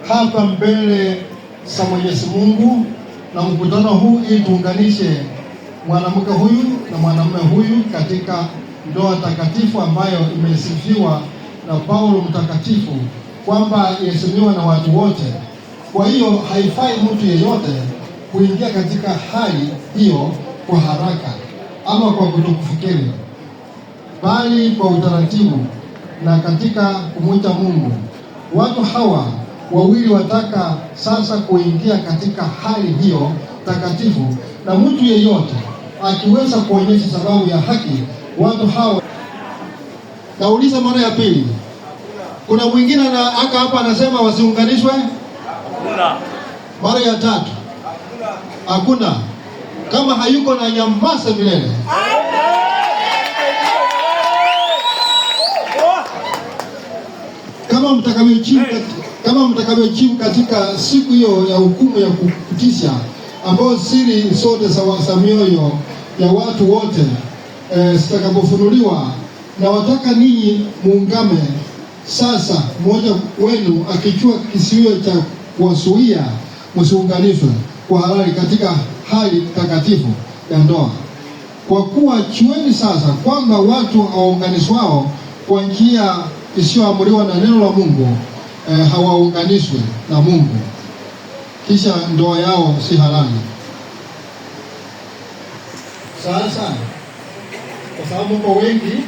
hapa mbele za Mwenyezi Mungu na mkutano huu ili tuunganishe mwanamke huyu na mwanamume huyu katika ndoa takatifu ambayo imesifiwa na Paulo mtakatifu kwamba iheshimiwa na watu wote. Kwa hiyo haifai mtu yeyote kuingia katika hali hiyo kwa haraka ama kwa kutokufikiri, bali kwa utaratibu na katika kumwita Mungu. Watu hawa wawili wataka sasa kuingia katika hali hiyo takatifu, na mtu yeyote akiweza kuonyesha sababu ya haki watu hawa. Nauliza mara ya pili, kuna mwingine na aka hapa anasema wasiunganishwe? Hakuna. Mara ya tatu? Hakuna. Kama hayuko na nyamaza milele. Kama mtakavyojibu katika siku hiyo ya hukumu ya kutisha, ambayo siri zote za mioyo ya watu wote zitakapofunuliwa, na wataka ninyi muungame sasa, mmoja wenu akichua kisiwe cha kuwazuia msiunganishwe kwa halali katika hali takatifu ya ndoa. Kwa kuwa chueni sasa kwamba watu hawaunganishwao kwa njia isiyoamriwa na neno la Mungu hawaunganishwe na Mungu, kisha ndoa yao si halali. Sasa kwa sababu kwa wengi